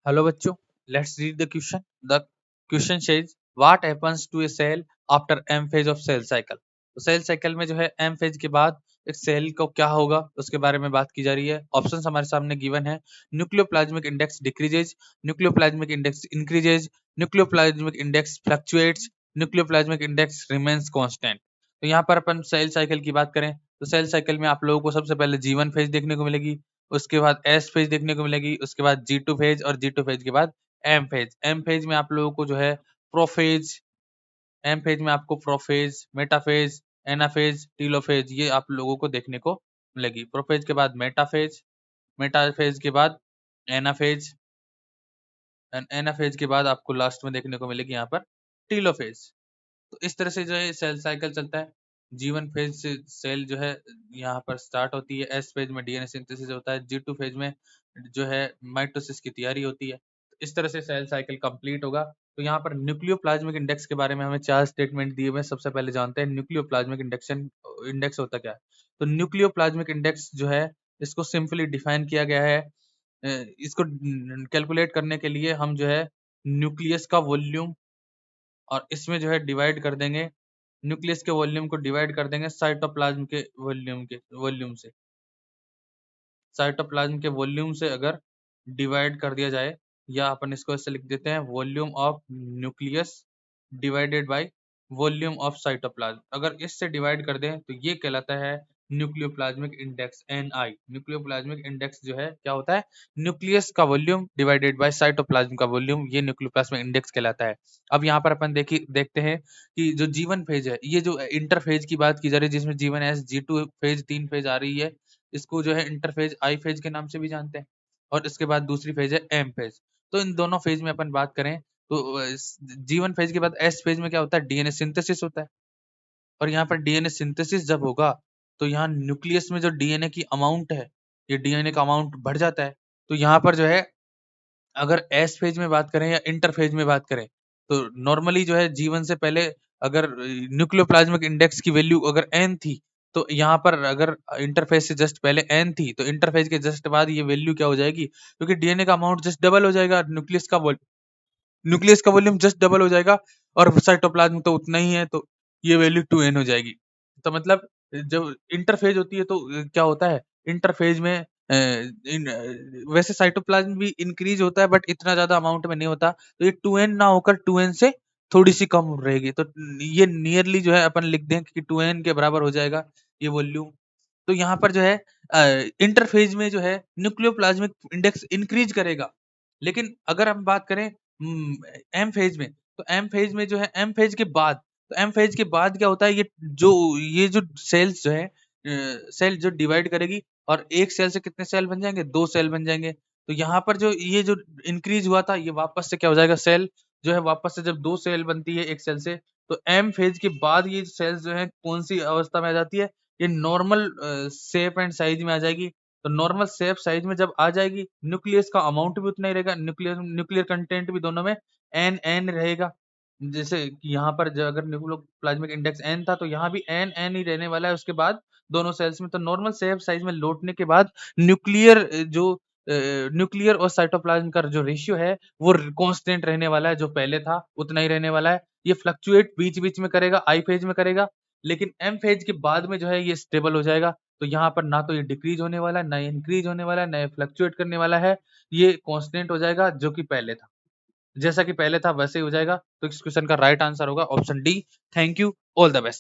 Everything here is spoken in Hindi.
Hello बच्चों, let's read the question. The question says what happens to a cell after M phase of cell cycle. तो सेल साइकिल में जो है M फेज के बाद एक सेल को क्या होगा उसके बारे में बात की जा रही है। ऑप्शंस हमारे सामने गिवन है। Nucleoplasmic index decreases, nucleoplasmic index increases, nucleoplasmic index fluctuates, nucleoplasmic index remains constant. तो यहाँ पर अपन सेल साइकिल की बात करें तो सेल साइकिल में आप लोगों को सबसे पहले G1 फेज देखने को मिलेगी, उसके बाद एस फेज देखने को मिलेगी, उसके बाद G2 फेज और G2 फेज के बाद एम फेज। एम फेज में आप लोगों को जो है प्रोफेज, एम फेज में आपको प्रोफेज, मेटाफेज, एनाफेज, टीलोफेज ये आप लोगों को देखने को मिलेगी। प्रोफेज के बाद मेटाफेज, मेटाफेज के बाद एनाफेज, एनाफेज के बाद आपको लास्ट में देखने को मिलेगी यहाँ पर टीलोफेज। तो इस तरह से जो है सेल साइकिल चलता है। G1 फेज से सेल जो है यहाँ पर स्टार्ट होती है, एस फेज में डीएनए सिंथेसिस होता है, G2 फेज में जो है माइटोसिस की तैयारी होती है। इस तरह से सेल साइकिल कंप्लीट होगा। तो यहाँ पर न्यूक्लियोप्लाज्मिक इंडेक्स के बारे में हमें 4 स्टेटमेंट दिए हुए। सबसे पहले जानते हैं न्यूक्लियोप्लाज्मिक इंडेक्स होता क्या है। तो न्यूक्लियोप्लाज्मिक इंडेक्स जो है इसको सिंपली डिफाइन किया गया है। इसको कैलकुलेट करने के लिए हम जो है न्यूक्लियस का वॉल्यूम और इसमें जो है डिवाइड कर देंगे, न्यूक्लियस के वॉल्यूम को डिवाइड कर देंगे साइटोप्लाज्म के वॉल्यूम से। साइटोप्लाज्म के वॉल्यूम से अगर डिवाइड कर दिया जाए, या अपन इसको ऐसे लिख देते हैं volume of nucleus divided by volume of cytoplasm. अगर इससे डिवाइड कर दें तो ये कहलाता है nucleoplasmic index Ni। Nucleoplasmic index जो है क्या होता है, न्यूक्लियस का वॉल्यूम डिवाइडेड बाय साइटोप्लाज्म का वॉल्यूम, ये न्यूक्लियोप्लाज्मिक इंडेक्स कहलाता है। अब यहाँ पर अपन देखते हैं कि जो G1 फेज है, ये जो इंटरफेज की बात की जा रही है जिसमें G1s G2 फेज 3 फेज आ रही है, इसको जो है इंटरफेज आई फेज के नाम से भी जानते हैं। और इसके बाद दूसरी फेज है एम फेज। तो इन दोनों फेज में अपन बात करें तो G1 फेज के बाद एस फेज में क्या होता है, डीएनए सिंथेसिस होता है। और यहाँ पर डीएनए सिंथेसिस जब होगा तो यहाँ न्यूक्लियस में जो डीएनए की अमाउंट है, ये डीएनए का अमाउंट बढ़ जाता है। तो यहाँ पर जो है अगर एस फेज में बात करें या इंटर फेज में बात करें तो नॉर्मली जो है G1 से पहले अगर न्यूक्लियोप्लाज्मिक इंडेक्स की वैल्यू अगर n थी, तो यहाँ पर अगर इंटरफेज से जस्ट पहले n थी तो इंटरफेज के जस्ट बाद ये वैल्यू क्या हो जाएगी, क्योंकि डीएनए का अमाउंट जस्ट डबल हो जाएगा, न्यूक्लियस का वॉल्यूम जस्ट डबल हो जाएगा और साइटोप्लाज्म तो उतना ही है, तो ये वैल्यू 2n हो जाएगी। तो मतलब जब इंटरफेज होती है तो क्या होता है, इंटरफेज में वैसे साइटोप्लाज्म भी इंक्रीज होता है बट इतना ज्यादा अमाउंट में नहीं होता, तो ये 2n ना होकर 2n से थोड़ी सी कम रहेगी। तो ये नियरली जो है अपन लिख दें कि 2n के बराबर हो जाएगा ये वॉल्यूम। तो यहाँ पर जो है इंटरफेज में जो है न्यूक्लियोप्लाज्मिक इंडेक्स इंक्रीज करेगा। लेकिन अगर हम बात करें एम फेज में, तो एम फेज में जो है एम फेज के बाद, तो एम फेज के बाद क्या होता है, ये जो सेल्स जो है सेल जो डिवाइड करेगी और एक सेल से कितने सेल बन जाएंगे, 2 सेल बन जाएंगे। तो यहाँ पर जो ये जो इंक्रीज हुआ था ये वापस से क्या हो जाएगा, सेल जो है वापस से जब 2 सेल बनती है एक सेल से, तो एम फेज के बाद ये सेल्स जो है कौन सी अवस्था में आ जाती है, ये नॉर्मल शेप एंड साइज में आ जाएगी। तो नॉर्मल शेप साइज में जब आ जाएगी, न्यूक्लियस का अमाउंट भी उतना ही रहेगा, न्यूक्लियर कंटेंट भी दोनों में एन एन रहेगा। जैसे कि यहाँ पर अगर न्यूक्लियोप्लाज्मिक इंडेक्स एन था तो यहाँ भी एन एन ही रहने वाला है उसके बाद दोनों सेल्स में। तो नॉर्मल शेप साइज में लौटने के बाद न्यूक्लियर और साइटोप्लाज्म का जो रेशियो है वो कांस्टेंट रहने वाला है, जो पहले था उतना ही रहने वाला है। ये फ्लक्चुएट बीच बीच में करेगा, आई फेज में करेगा, लेकिन एम फेज के बाद में जो है ये स्टेबल हो जाएगा। तो यहाँ पर ना तो ये डिक्रीज होने वाला है, ना ये इंक्रीज होने वाला है, ना ये फ्लक्चुएट करने वाला है, ये कांस्टेंट हो जाएगा जो कि पहले था। जैसा कि पहले था वैसे ही हो जाएगा। तो इस क्वेश्चन का राइट आंसर होगा option D. Thank you, all the best.